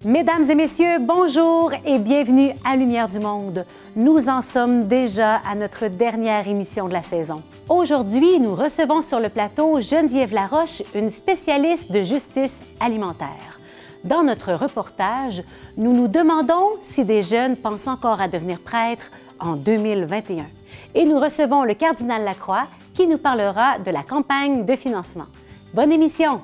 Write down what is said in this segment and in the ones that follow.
Mesdames et messieurs, bonjour et bienvenue à Lumière du Monde. Nous en sommes déjà à notre dernière émission de la saison. Aujourd'hui, nous recevons sur le plateau Geneviève Laroche, une spécialiste de justice alimentaire. Dans notre reportage, nous nous demandons si des jeunes pensent encore à devenir prêtres en 2021. Et nous recevons le cardinal Lacroix qui nous parlera de la campagne de financement. Bonne émission!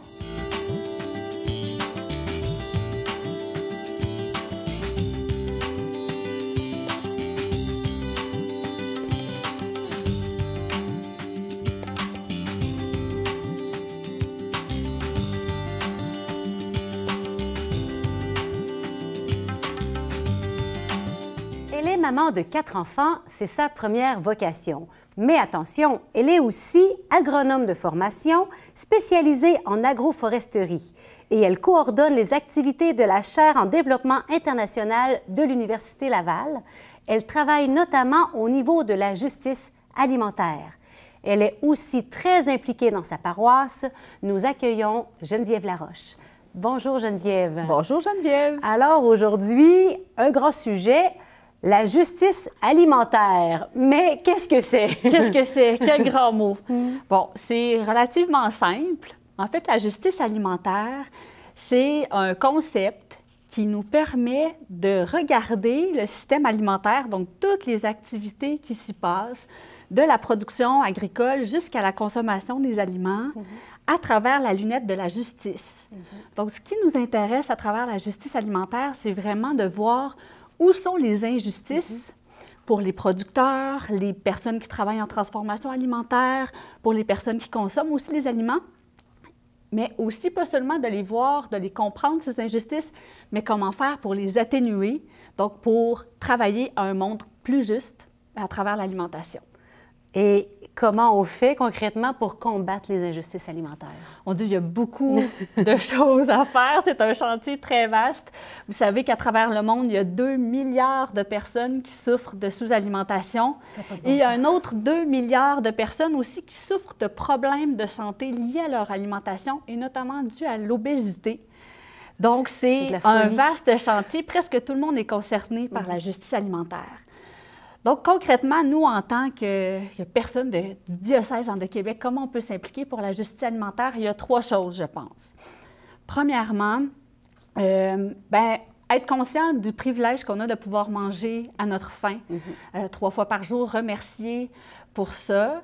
Elle est maman de 4 enfants, c'est sa première vocation. Mais attention, elle est aussi agronome de formation, spécialisée en agroforesterie. Et elle coordonne les activités de la chaire en développement international de l'Université Laval. Elle travaille notamment au niveau de la justice alimentaire. Elle est aussi très impliquée dans sa paroisse. Nous accueillons Geneviève Laroche. Bonjour Geneviève. Bonjour Geneviève. Alors aujourd'hui, un grand sujet. La justice alimentaire. Mais qu'est-ce que c'est? Qu'est-ce que c'est? Quel grand mot! Bon, c'est relativement simple. En fait, la justice alimentaire, c'est un concept qui nous permet de regarder le système alimentaire, donc toutes les activités qui s'y passent, de la production agricole jusqu'à la consommation des aliments, à travers la lunette de la justice. Donc, ce qui nous intéresse à travers la justice alimentaire, c'est vraiment de voir où sont les injustices pour les producteurs, les personnes qui travaillent en transformation alimentaire, pour les personnes qui consomment aussi les aliments, mais aussi pas seulement de les voir, de les comprendre, ces injustices, mais comment faire pour les atténuer, donc pour travailler à un monde plus juste à travers l'alimentation. Et comment on fait concrètement pour combattre les injustices alimentaires? On dit qu'il y a beaucoup de choses à faire. C'est un chantier très vaste. Vous savez qu'à travers le monde, il y a 2 milliards de personnes qui souffrent de sous-alimentation. Et il y a un autre 2 milliards de personnes aussi qui souffrent de problèmes de santé liés à leur alimentation et notamment dus à l'obésité. Donc, c'est un vaste chantier. Presque tout le monde est concerné par la justice alimentaire. Donc, concrètement, nous, en tant que personne du diocèse de Québec, comment on peut s'impliquer pour la justice alimentaire? Il y a 3 choses, je pense. Premièrement, être conscient du privilège qu'on a de pouvoir manger à notre faim 3 fois par jour, remercier pour ça.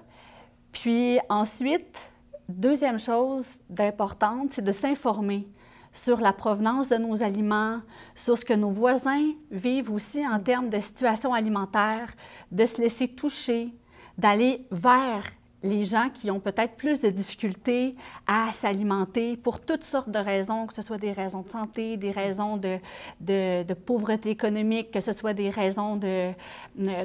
Puis ensuite, deuxième chose d'importante, c'est de s'informer sur la provenance de nos aliments, sur ce que nos voisins vivent aussi en termes de situation alimentaire, de se laisser toucher, d'aller vers les gens qui ont peut-être plus de difficultés à s'alimenter pour toutes sortes de raisons, que ce soit des raisons de santé, des raisons de pauvreté économique, que ce soit des raisons de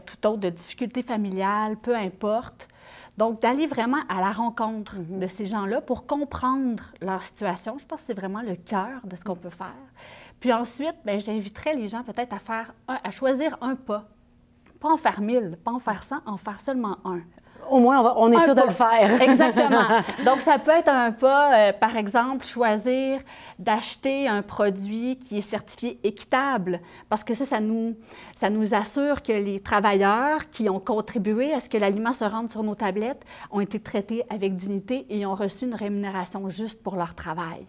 tout autre, de difficultés familiales, peu importe. Donc, d'aller vraiment à la rencontre de ces gens-là pour comprendre leur situation, je pense que c'est vraiment le cœur de ce qu'on peut faire. Puis ensuite, j'inviterais les gens peut-être à choisir un pas. Pas en faire 1000, pas en faire 100, en faire seulement un. Au moins, on est sûr de le faire. Exactement. Donc, ça peut être un pas, par exemple, choisir d'acheter un produit qui est certifié équitable, parce que ça nous assure que les travailleurs qui ont contribué à ce que l'aliment se rende sur nos tablettes ont été traités avec dignité et ont reçu une rémunération juste pour leur travail.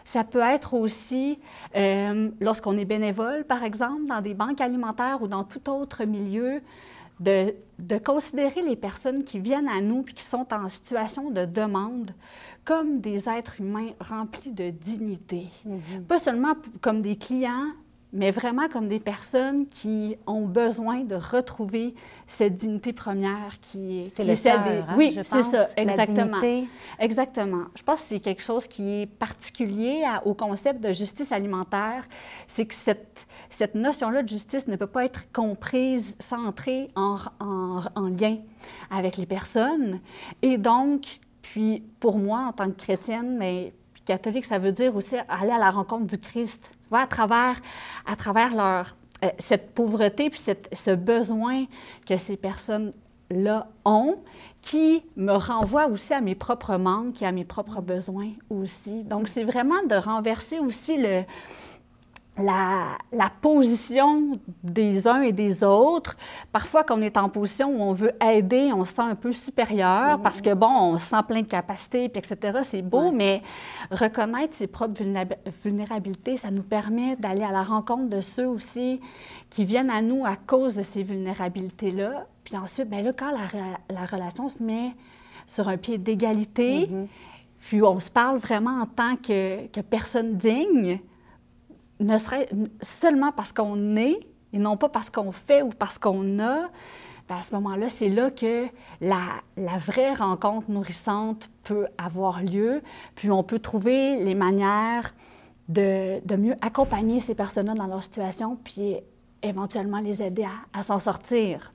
Ça peut être aussi, lorsqu'on est bénévole, par exemple, dans des banques alimentaires ou dans tout autre milieu, de considérer les personnes qui viennent à nous et qui sont en situation de demande comme des êtres humains remplis de dignité. Pas seulement comme des clients, mais vraiment comme des personnes qui ont besoin de retrouver cette dignité première qui est celle des... Oui, c'est ça, exactement. La dignité. Exactement. Je pense que c'est quelque chose qui est particulier au concept de justice alimentaire, c'est que cette notion-là de justice ne peut pas être comprise sans entrer en lien avec les personnes. Et donc, puis pour moi, en tant que chrétienne, mais catholique, ça veut dire aussi aller à la rencontre du Christ, tu vois, à travers leur, cette pauvreté puis ce besoin que ces personnes-là ont, qui me renvoie aussi à mes propres manques et à mes propres besoins aussi. Donc, c'est vraiment de renverser aussi la position des uns et des autres. Parfois, quand on est en position où on veut aider, on se sent un peu supérieur parce que, bon, on se sent plein de capacités, puis etc., c'est beau, mais reconnaître ses propres vulnérabilités, ça nous permet d'aller à la rencontre de ceux aussi qui viennent à nous à cause de ces vulnérabilités-là. Puis ensuite, bien là, quand la relation se met sur un pied d'égalité, puis on se parle vraiment en tant que personne digne, ne serait seulement parce qu'on est et non pas parce qu'on fait ou parce qu'on a, bien à ce moment-là, c'est là que la vraie rencontre nourrissante peut avoir lieu. Puis on peut trouver les manières de mieux accompagner ces personnes-là dans leur situation, puis éventuellement les aider à s'en sortir.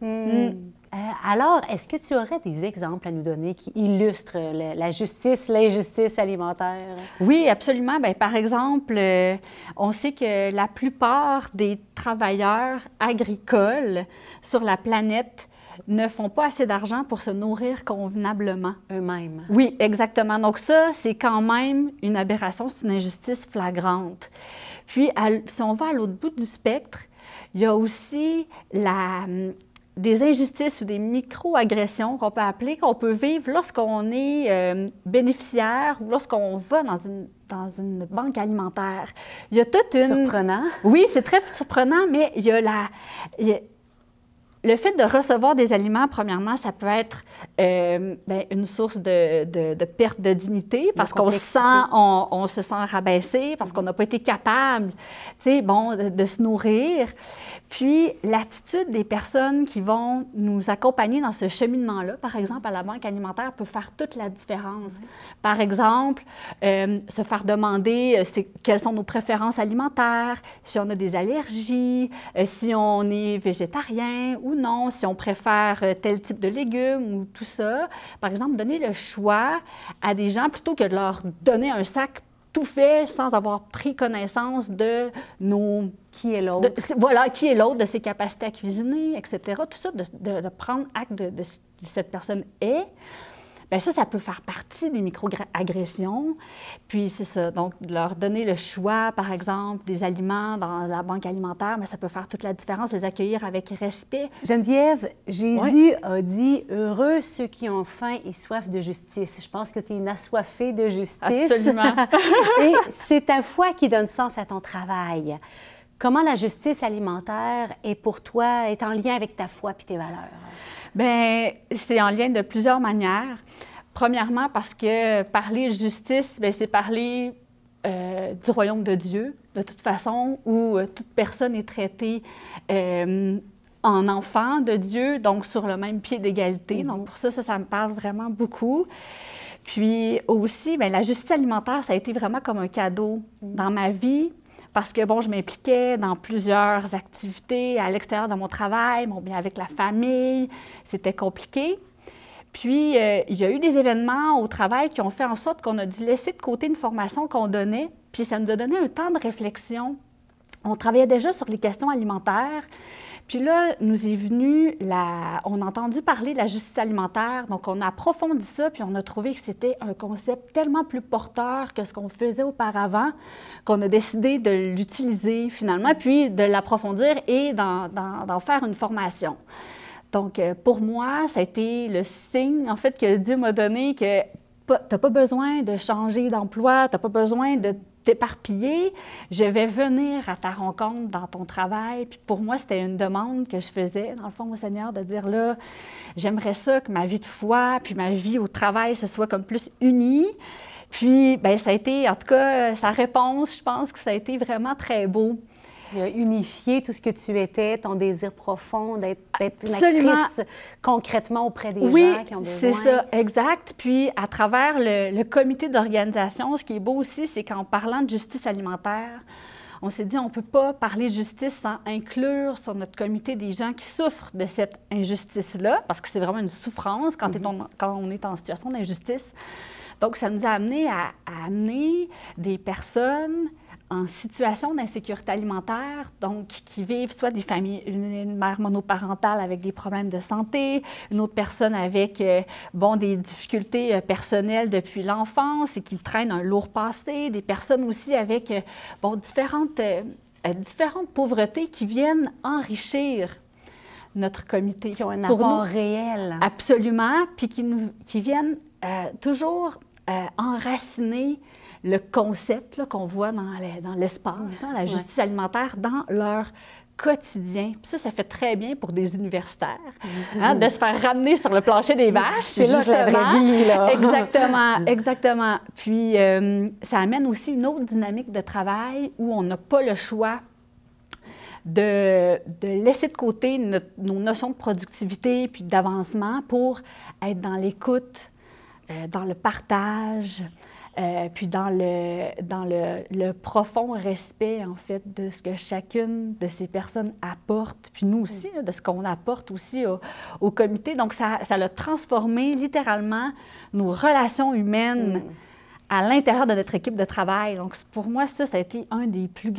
Alors, est-ce que tu aurais des exemples à nous donner qui illustrent la justice, l'injustice alimentaire? Oui, absolument. Bien, par exemple, on sait que la plupart des travailleurs agricoles sur la planète ne font pas assez d'argent pour se nourrir convenablement. Eux-mêmes. Oui, exactement. Donc ça, c'est quand même une aberration, c'est une injustice flagrante. Puis, si on va à l'autre bout du spectre, il y a aussi des injustices ou des micro-agressions qu'on peut appeler, qu'on peut vivre lorsqu'on est bénéficiaire ou lorsqu'on va dans une banque alimentaire. Il y a toute une... Surprenant. Oui, c'est très surprenant, mais il y a le fait de recevoir des aliments, premièrement, ça peut être une source de perte de dignité parce qu'on on se sent rabaissé, parce qu'on n'a pas été capable, tu sais, bon, de se nourrir. Puis, l'attitude des personnes qui vont nous accompagner dans ce cheminement-là, par exemple, à la banque alimentaire, peut faire toute la différence. Par exemple, se faire demander quelles sont nos préférences alimentaires, si on a des allergies, si on est végétarien ou non, si on préfère tel type de légumes ou tout ça. Par exemple, donner le choix à des gens plutôt que de leur donner un sac tout fait sans avoir pris connaissance de nos... Qui est l'autre. Voilà, qui est l'autre, de ses capacités à cuisiner, etc. Tout ça, de prendre acte de cette personne est. Bien ça peut faire partie des micro-agressions. Puis c'est ça, donc de leur donner le choix, par exemple, des aliments dans la banque alimentaire, mais ça peut faire toute la différence, les accueillir avec respect. Geneviève, Jésus a dit « Heureux ceux qui ont faim et soif de justice ». Je pense que tu es une assoiffée de justice. Absolument. Et c'est ta foi qui donne sens à ton travail. Comment la justice alimentaire est pour toi, est en lien avec ta foi et tes valeurs? Bien, c'est en lien de plusieurs manières. Premièrement, parce que parler justice, bien, c'est parler du royaume de Dieu, de toute façon, où toute personne est traitée en enfant de Dieu, donc sur le même pied d'égalité. Donc, pour ça me parle vraiment beaucoup. Puis aussi, bien, la justice alimentaire, ça a été vraiment comme un cadeau dans ma vie. Parce que, bon, je m'impliquais dans plusieurs activités à l'extérieur de mon travail, bon, bien avec la famille, c'était compliqué. Puis, il y a eu des événements au travail qui ont fait en sorte qu'on a dû laisser de côté une formation qu'on donnait, puis ça nous a donné un temps de réflexion. On travaillait déjà sur les questions alimentaires, puis là, nous est venu, on a entendu parler de la justice alimentaire, donc on a approfondi ça, puis on a trouvé que c'était un concept tellement plus porteur que ce qu'on faisait auparavant, qu'on a décidé de l'utiliser finalement, puis de l'approfondir et d'en faire une formation. Donc, pour moi, ça a été le signe, en fait, que Dieu m'a donné que tu n'as pas besoin de changer d'emploi, tu n'as pas besoin de t'éparpiller, je vais venir à ta rencontre dans ton travail. Puis pour moi, c'était une demande que je faisais, dans le fond, au Seigneur, de dire là, j'aimerais ça que ma vie de foi, puis ma vie au travail, ce soit comme plus unie. Puis, bien, ça a été, en tout cas, sa réponse, je pense que ça a été vraiment très beau. Il a unifié tout ce que tu étais, ton désir profond d'être une actrice concrètement auprès des gens qui ont besoin. Oui, c'est ça, exact. Puis, à travers le comité d'organisation, ce qui est beau aussi, c'est qu'en parlant de justice alimentaire, on s'est dit on ne peut pas parler de justice sans inclure sur notre comité des gens qui souffrent de cette injustice-là, parce que c'est vraiment une souffrance quand on est en situation d'injustice. Donc, ça nous a amené à amener des personnes en situation d'insécurité alimentaire, donc qui vivent soit des familles, une mère monoparentale avec des problèmes de santé, une autre personne avec des difficultés personnelles depuis l'enfance et qui traînent un lourd passé, des personnes aussi avec différentes différentes pauvretés qui viennent enrichir notre comité. Qui ont un apport réel. Absolument, puis qui viennent toujours enraciner le concept qu'on voit dans l'espace, la justice alimentaire, dans leur quotidien. Puis ça fait très bien pour des universitaires, de se faire ramener sur le plancher des vaches. C'est juste la vraie vie, là. Exactement, exactement. Puis ça amène aussi une autre dynamique de travail où on n'a pas le choix de laisser de côté nos notions de productivité puis d'avancement pour être dans l'écoute, dans le partage, puis dans le profond respect, en fait, de ce que chacune de ces personnes apporte, puis nous aussi, de ce qu'on apporte aussi au comité. Donc, ça a transformé littéralement nos relations humaines à l'intérieur de notre équipe de travail. Donc, pour moi, ça a été une des plus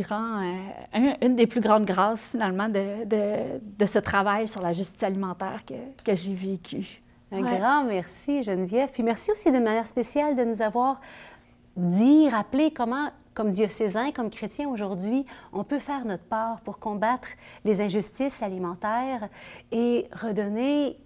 grandes grâces, finalement, de ce travail sur la justice alimentaire que j'ai vécu. Un grand merci, Geneviève. Puis merci aussi de manière spéciale de nous avoir dit, rappelé comment, comme diocésains, comme chrétiens aujourd'hui, on peut faire notre part pour combattre les injustices alimentaires et redonner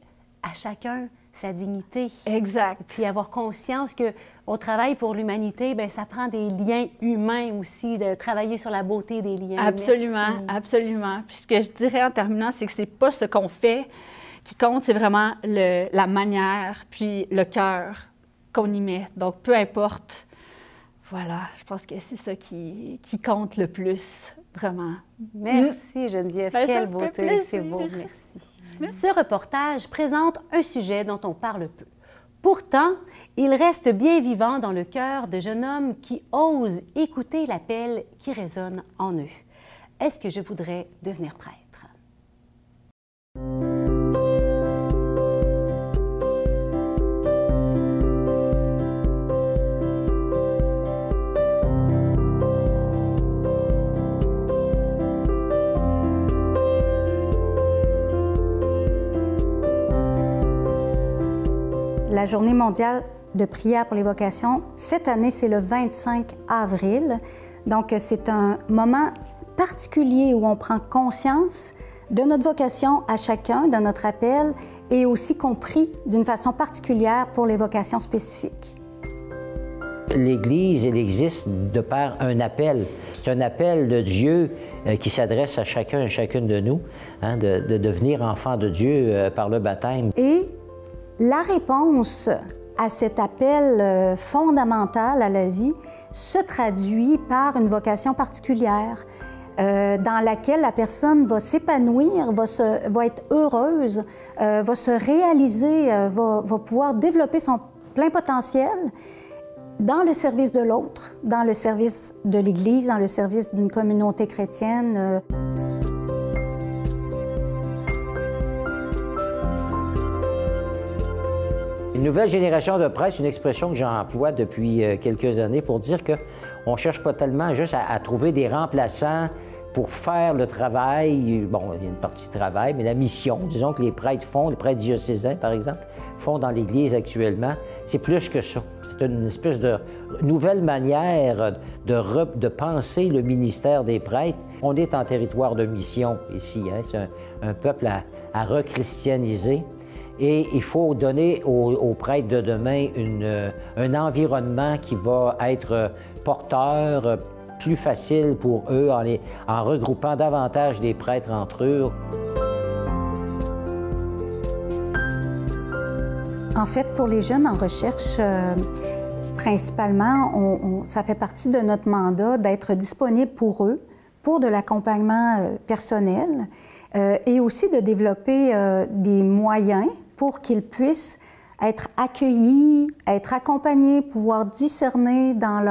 à chacun sa dignité. Exact. Puis avoir conscience qu'au travail pour l'humanité, bien, ça prend des liens humains aussi, de travailler sur la beauté des liens. Absolument, merci. Absolument. Puis ce que je dirais en terminant, c'est que c'est pas ce qu'on fait qui compte, c'est vraiment la manière, puis le cœur qu'on y met. Donc, peu importe, voilà, je pense que c'est ça qui compte le plus, vraiment. Merci, Geneviève. Ben, quelle beauté, c'est beau, merci. Ce reportage présente un sujet dont on parle peu. Pourtant, il reste bien vivant dans le cœur de jeunes hommes qui osent écouter l'appel qui résonne en eux. Est-ce que je voudrais devenir prêtre? La Journée mondiale de prière pour les vocations, cette année, c'est le 25 avril. Donc, c'est un moment particulier où on prend conscience de notre vocation à chacun, de notre appel, et aussi qu'on prie d'une façon particulière pour les vocations spécifiques. L'Église, elle existe de par un appel. C'est un appel de Dieu qui s'adresse à chacun et chacune de nous, de devenir enfant de Dieu par le baptême. Et la réponse à cet appel fondamental à la vie se traduit par une vocation particulière dans laquelle la personne va s'épanouir, va être heureuse, va se réaliser, va pouvoir développer son plein potentiel dans le service de l'autre, dans le service de l'Église, dans le service d'une communauté chrétienne. Une nouvelle génération de prêtre, c'est une expression que j'emploie depuis quelques années pour dire qu'on ne cherche pas tellement juste à trouver des remplaçants pour faire le travail. Bon, il y a une partie de travail, mais la mission, disons que les prêtres font, les prêtres diocésains, par exemple, font dans l'Église actuellement, c'est plus que ça. C'est une espèce de nouvelle manière de penser le ministère des prêtres. On est en territoire de mission ici, c'est un peuple à rechristianiser. Et il faut donner aux prêtres de demain un environnement qui va être porteur, plus facile pour eux en regroupant davantage des prêtres entre eux. En fait, pour les jeunes en recherche, principalement, ça fait partie de notre mandat d'être disponible pour eux, pour de l'accompagnement personnel et aussi de développer des moyens pour qu'ils puissent être accueillis, être accompagnés, pouvoir discerner dans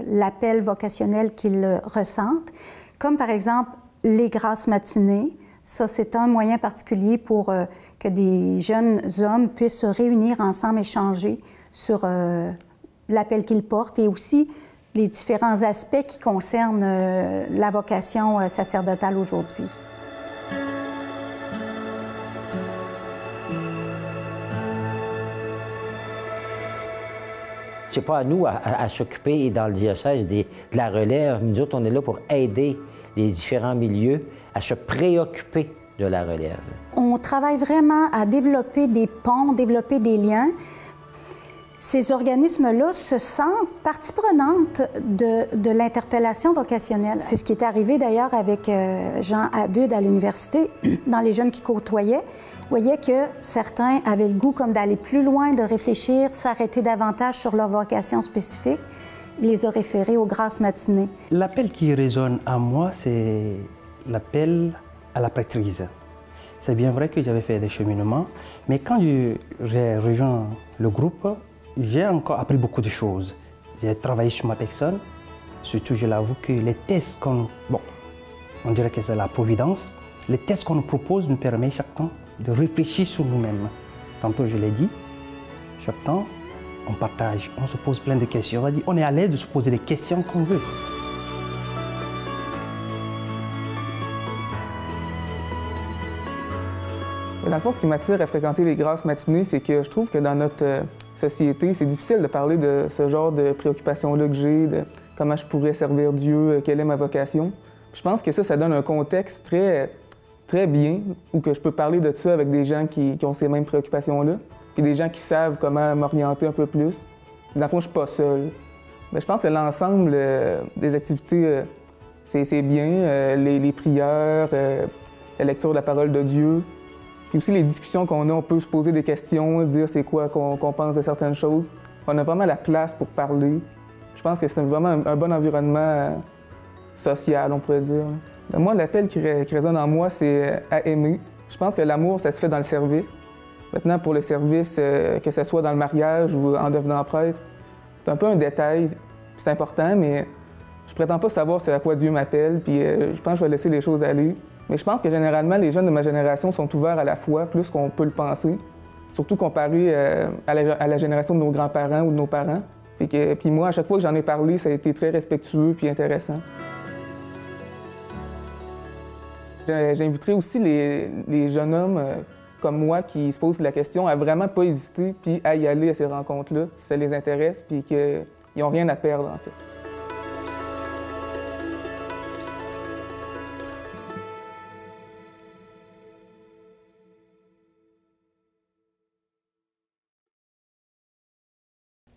l'appel vocationnel qu'ils ressentent, comme par exemple les grâces matinées. Ça, c'est un moyen particulier pour que des jeunes hommes puissent se réunir ensemble, échanger sur l'appel qu'ils portent et aussi les différents aspects qui concernent la vocation sacerdotale aujourd'hui. C'est pas à nous à s'occuper dans le diocèse de la relève. Nous autres, on est là pour aider les différents milieux à se préoccuper de la relève? On travaille vraiment à développer des ponts, développer des liens. Ces organismes-là se sentent partie prenante de l'interpellation vocationnelle. C'est ce qui est arrivé d'ailleurs avec Jean Abud à l'université, dans les jeunes qui côtoyaient. Vous voyez que certains avaient le goût comme d'aller plus loin, de réfléchir, s'arrêter davantage sur leur vocation spécifique. Il les a référés aux grasses matinées. L'appel qui résonne à moi, c'est l'appel à la prêtrise. C'est bien vrai que j'avais fait des cheminements, mais quand j'ai rejoint le groupe, j'ai encore appris beaucoup de choses. J'ai travaillé sur ma personne. Surtout, je l'avoue que les tests on dirait que c'est la providence. Les tests qu'on nous propose nous permettent chaque temps de réfléchir sur nous-mêmes. Tantôt, je l'ai dit, chaque temps, on partage, on se pose plein de questions. On est à l'aise de se poser les questions qu'on veut. Dans le fond, ce qui m'attire à fréquenter les grasses matinées, c'est que je trouve que dans notre société, c'est difficile de parler de ce genre de préoccupations-là que j'ai, de comment je pourrais servir Dieu, quelle est ma vocation. Puis je pense que ça donne un contexte très bien où que je peux parler de ça avec des gens qui ont ces mêmes préoccupations-là, puis des gens qui savent comment m'orienter un peu plus. Dans le fond, je suis pas seul. Mais je pense que l'ensemble des activités, c'est bien. Les prières, la lecture de la parole de Dieu. Puis aussi les discussions qu'on a, on peut se poser des questions, dire c'est quoi qu'on pense de certaines choses. On a vraiment la place pour parler. Je pense que c'est vraiment un bon environnement social, on pourrait dire. Moi, l'appel qui résonne en moi, c'est à aimer. Je pense que l'amour, ça se fait dans le service. Maintenant, pour le service, que ce soit dans le mariage ou en devenant prêtre, c'est un peu un détail, c'est important, mais je prétends pas savoir c'est à quoi Dieu m'appelle, puis je pense que je vais laisser les choses aller. Mais je pense que généralement, les jeunes de ma génération sont ouverts à la foi, plus qu'on peut le penser, surtout comparé à la génération de nos grands-parents ou de nos parents. Puis moi, à chaque fois que j'en ai parlé, ça a été très respectueux puis intéressant. J'inviterai aussi les jeunes hommes comme moi qui se posent la question à vraiment pas hésiter puis à y aller à ces rencontres-là, si ça les intéresse, puis qu'ils n'ont rien à perdre, en fait.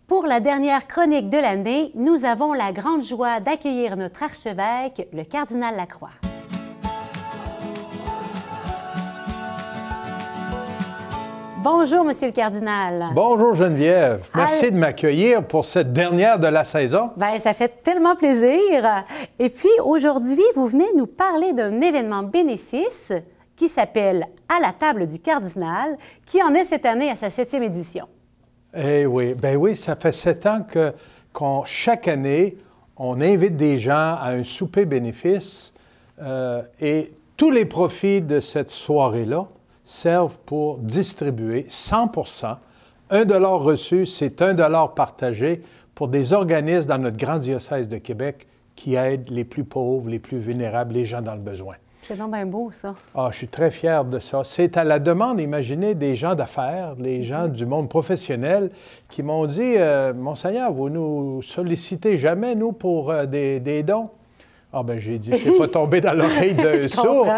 Pour la dernière chronique de l'année, nous avons la grande joie d'accueillir notre archevêque, le cardinal Lacroix. Bonjour, Monsieur le cardinal. Bonjour Geneviève. Merci de m'accueillir pour cette dernière de la saison. Bien, ça fait tellement plaisir. Et puis, aujourd'hui, vous venez nous parler d'un événement bénéfice qui s'appelle « À la table du cardinal », qui en est cette année à sa 7e édition. Eh oui, bien oui, ça fait 7 ans que chaque année, on invite des gens à un souper bénéfice et tous les profits de cette soirée-là servent pour distribuer 100%. 1 $ reçu, c'est 1 $ partagé pour des organismes dans notre grand diocèse de Québec qui aident les plus pauvres, les plus vulnérables, les gens dans le besoin. C'est donc bien beau, ça. Ah, je suis très fier de ça. C'est à la demande, imaginez, des gens d'affaires, des gens du monde professionnel qui m'ont dit « Monseigneur, vous nous sollicitez jamais, nous, pour des dons? » Ah ben j'ai dit, c'est pas tombé dans l'oreille d'un sourd.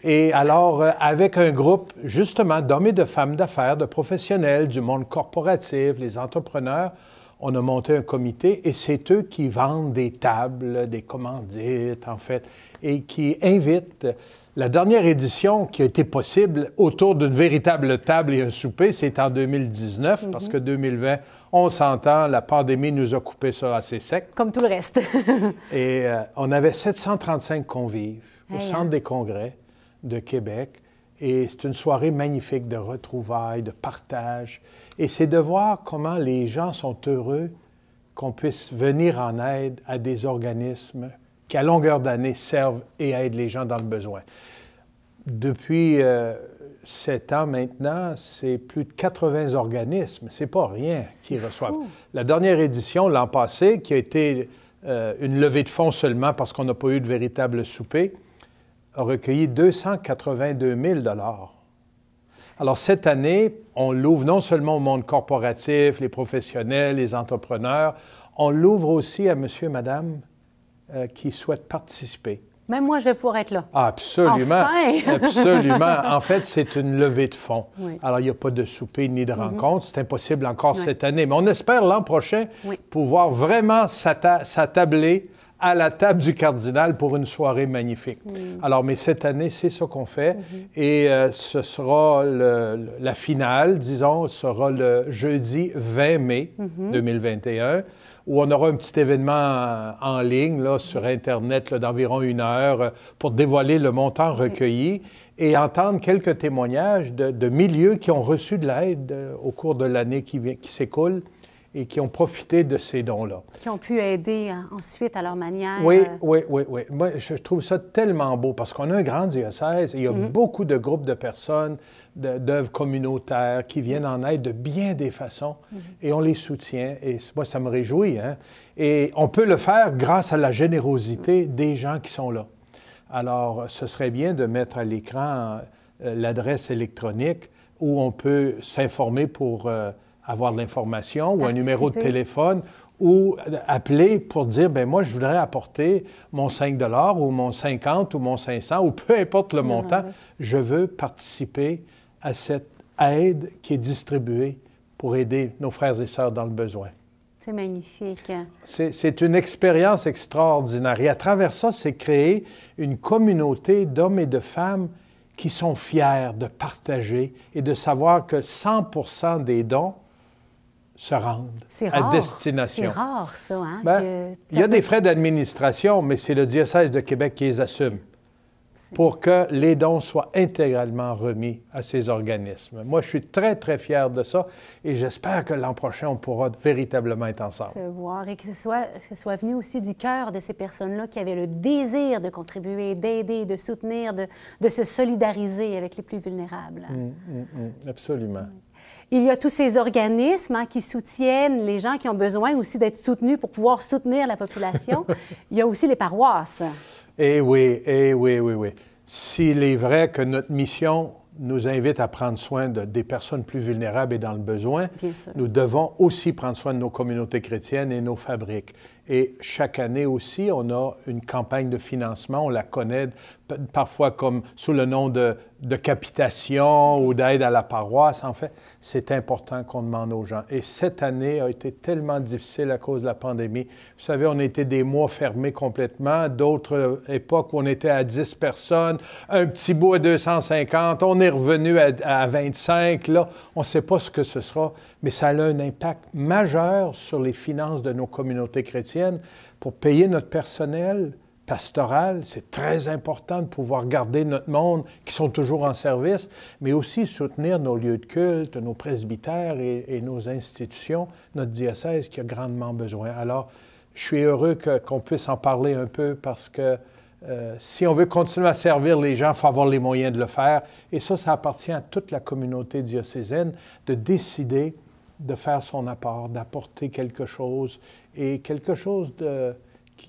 Et alors, avec un groupe, justement, d'hommes et de femmes d'affaires, de professionnels, du monde corporatif, les entrepreneurs, on a monté un comité et c'est eux qui vendent des tables, des commandites, en fait, et qui invitent. La dernière édition qui a été possible autour d'une véritable table et un souper, c'est en 2019, parce que 2020, on s'entend, la pandémie nous a coupé ça assez sec. Comme tout le reste. Et on avait 735 convives au Centre des congrès de Québec. Et c'est une soirée magnifique de retrouvailles, de partage. Et c'est de voir comment les gens sont heureux qu'on puisse venir en aide à des organismes qui, à longueur d'année, servent et aident les gens dans le besoin. Depuis 7 ans maintenant, c'est plus de 80 organismes. C'est pas rien qui reçoivent. Fou. La dernière édition, l'an passé, qui a été une levée de fonds seulement parce qu'on n'a pas eu de véritable souper, a recueilli 282 000 $. Alors, cette année, on l'ouvre non seulement au monde corporatif, les professionnels, les entrepreneurs, on l'ouvre aussi à monsieur et madame qui souhaitent participer. Même moi, je vais pouvoir être là. Absolument. Enfin! Absolument. En fait, c'est une levée de fonds. Oui. Alors, il n'y a pas de souper ni de rencontre. C'est impossible encore cette année. Mais on espère l'an prochain pouvoir vraiment s'attabler à la table du cardinal pour une soirée magnifique. Alors, mais cette année, c'est ce qu'on fait. Et ce sera la finale, disons, sera le jeudi 20 mai 2021, où on aura un petit événement en ligne, là, sur Internet, d'environ 1 heure, pour dévoiler le montant recueilli et entendre quelques témoignages de milieux qui ont reçu de l'aide au cours de l'année qui s'écoule et qui ont profité de ces dons-là. Qui ont pu aider ensuite à leur manière. Oui. Moi, je trouve ça tellement beau parce qu'on a un grand diocèse et il y a beaucoup de groupes de personnes, d'œuvres communautaires qui viennent en aide de bien des façons et on les soutient. Et moi, ça me réjouit. Hein? Et on peut le faire grâce à la générosité des gens qui sont là. Alors, ce serait bien de mettre à l'écran l'adresse électronique où on peut s'informer pour avoir de l'information ou un numéro de téléphone ou appeler pour dire, bien moi, je voudrais apporter mon 5 $ ou mon 50 ou mon 500 ou peu importe le montant. Je veux participer à cette aide qui est distribuée pour aider nos frères et sœurs dans le besoin. C'est magnifique. C'est une expérience extraordinaire. Et à travers ça, c'est créer une communauté d'hommes et de femmes qui sont fiers de partager et de savoir que 100% des dons se rendent à destination. C'est rare, ça. Hein, il y a des frais d'administration, mais c'est le diocèse de Québec qui les assume pour que les dons soient intégralement remis à ces organismes. Moi, je suis très, très fier de ça et j'espère que l'an prochain, on pourra véritablement être ensemble. Se voir et que ce soit venu aussi du cœur de ces personnes-là qui avaient le désir de contribuer, d'aider, de soutenir, de se solidariser avec les plus vulnérables. Absolument. Il y a tous ces organismes qui soutiennent les gens qui ont besoin aussi d'être soutenus pour pouvoir soutenir la population. Il y a aussi les paroisses. Eh oui. S'il est vrai que notre mission nous invite à prendre soin des personnes plus vulnérables et dans le besoin, nous devons aussi prendre soin de nos communautés chrétiennes et nos fabriques. Et chaque année aussi, on a une campagne de financement, on la connaît parfois comme sous le nom de capitation ou d'aide à la paroisse. En fait, c'est important qu'on demande aux gens. Et cette année a été tellement difficile à cause de la pandémie. Vous savez, on a été des mois fermés complètement, d'autres époques où on était à 10 personnes, un petit bout à 250, on est revenu à 25. Là, on ne sait pas ce que ce sera, mais ça a un impact majeur sur les finances de nos communautés chrétiennes pour payer notre personnel pastoral. C'est très important de pouvoir garder notre monde qui sont toujours en service, mais aussi soutenir nos lieux de culte, nos presbytères et nos institutions, notre diocèse qui a grandement besoin. Alors, je suis heureux qu'on puisse en parler un peu parce que si on veut continuer à servir les gens, il faut avoir les moyens de le faire. Et ça appartient à toute la communauté diocésaine de décider de faire son apport, d'apporter quelque chose et quelque chose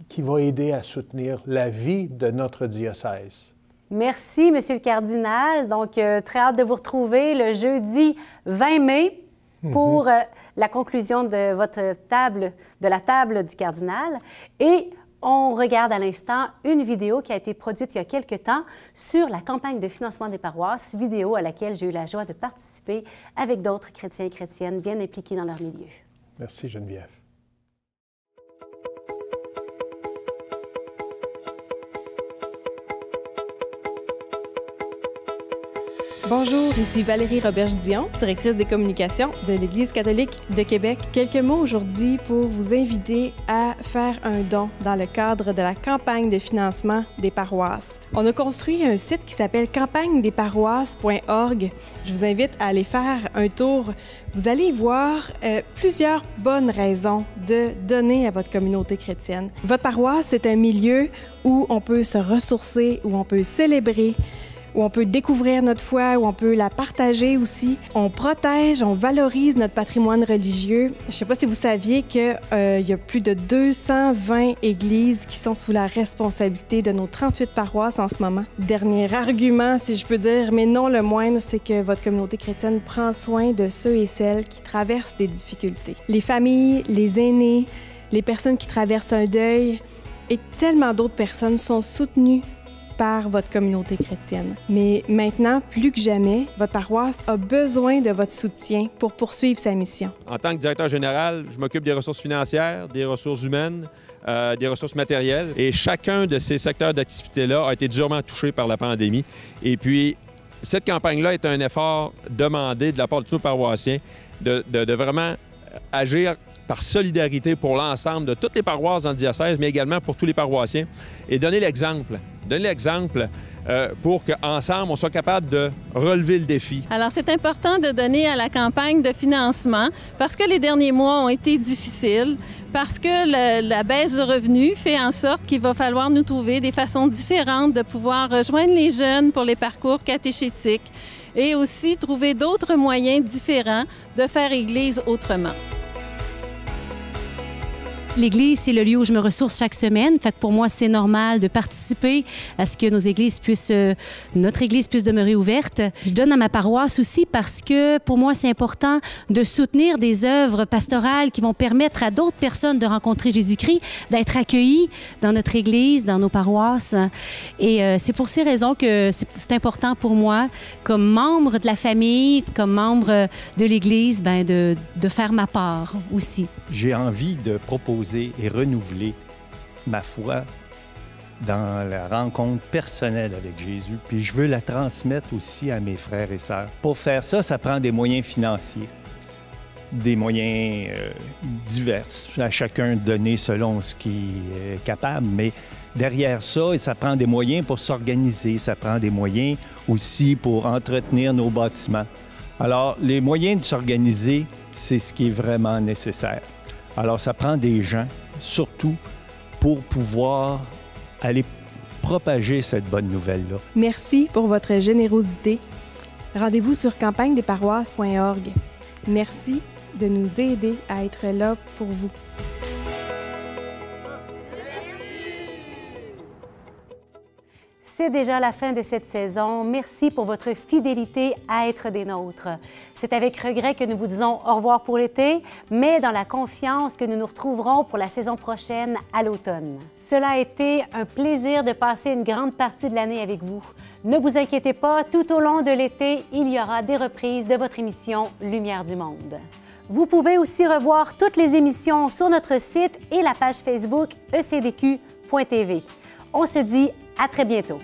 qui va aider à soutenir la vie de notre diocèse. Merci, Monsieur le cardinal. Donc, très hâte de vous retrouver le jeudi 20 mai pour la conclusion de la table du cardinal. Et on regarde à l'instant une vidéo qui a été produite il y a quelque temps sur la campagne de financement des paroisses, vidéo à laquelle j'ai eu la joie de participer avec d'autres chrétiens et chrétiennes bien impliqués dans leur milieu. Merci Geneviève. Bonjour, ici Valérie Roberge-Dion, directrice des communications de l'Église catholique de Québec. Quelques mots aujourd'hui pour vous inviter à faire un don dans le cadre de la campagne de financement des paroisses. On a construit un site qui s'appelle campagnedesparoisses.org. Je vous invite à aller faire un tour. Vous allez voir plusieurs bonnes raisons de donner à votre communauté chrétienne. Votre paroisse, c'est un milieu où on peut se ressourcer, où on peut célébrer, où on peut découvrir notre foi, où on peut la partager aussi. On protège, on valorise notre patrimoine religieux. Je ne sais pas si vous saviez qu'il y a plus de 220 églises qui sont sous la responsabilité de nos 38 paroisses en ce moment. Dernier argument, si je peux dire, mais non le moindre, c'est que votre communauté chrétienne prend soin de ceux et celles qui traversent des difficultés. Les familles, les aînés, les personnes qui traversent un deuil, et tellement d'autres personnes sont soutenues par votre communauté chrétienne. Mais maintenant, plus que jamais, votre paroisse a besoin de votre soutien pour poursuivre sa mission. En tant que directeur général, je m'occupe des ressources financières, des ressources humaines, des ressources matérielles. Et chacun de ces secteurs d'activité-là a été durement touché par la pandémie. Et puis, cette campagne-là est un effort demandé de la part de tous nos paroissiens de vraiment agir par solidarité pour l'ensemble de toutes les paroisses dans le diocèse, mais également pour tous les paroissiens, et donner l'exemple. Donner l'exemple pour qu'ensemble, on soit capable de relever le défi. Alors, c'est important de donner à la campagne de financement parce que les derniers mois ont été difficiles, parce que la baisse de revenus fait en sorte qu'il va falloir nous trouver des façons différentes de pouvoir rejoindre les jeunes pour les parcours catéchétiques et aussi trouver d'autres moyens différents de faire Église autrement. L'Église, c'est le lieu où je me ressource chaque semaine. Fait que pour moi, c'est normal de participer à ce que notre Église puisse demeurer ouverte. Je donne à ma paroisse aussi parce que pour moi, c'est important de soutenir des œuvres pastorales qui vont permettre à d'autres personnes de rencontrer Jésus-Christ, d'être accueillis dans notre Église, dans nos paroisses. Et c'est pour ces raisons que c'est important pour moi, comme membre de la famille, comme membre de l'Église, de faire ma part aussi. J'ai envie de proposer et renouveler ma foi dans la rencontre personnelle avec Jésus, puis je veux la transmettre aussi à mes frères et sœurs. Pour faire ça, ça prend des moyens financiers, des moyens divers, à chacun donner selon ce qu'il est capable, mais derrière ça, ça prend des moyens pour s'organiser, ça prend des moyens aussi pour entretenir nos bâtiments. Alors, les moyens de s'organiser, c'est ce qui est vraiment nécessaire. Alors, ça prend des gens, surtout, pour pouvoir aller propager cette bonne nouvelle-là. Merci pour votre générosité. Rendez-vous sur campagnedesparoisses.org. Merci de nous aider à être là pour vous. C'est déjà la fin de cette saison. Merci pour votre fidélité à être des nôtres. C'est avec regret que nous vous disons au revoir pour l'été, mais dans la confiance que nous nous retrouverons pour la saison prochaine à l'automne. Cela a été un plaisir de passer une grande partie de l'année avec vous. Ne vous inquiétez pas, tout au long de l'été, il y aura des reprises de votre émission Lumière du Monde. Vous pouvez aussi revoir toutes les émissions sur notre site et la page Facebook ecdq.tv. On se dit à très bientôt.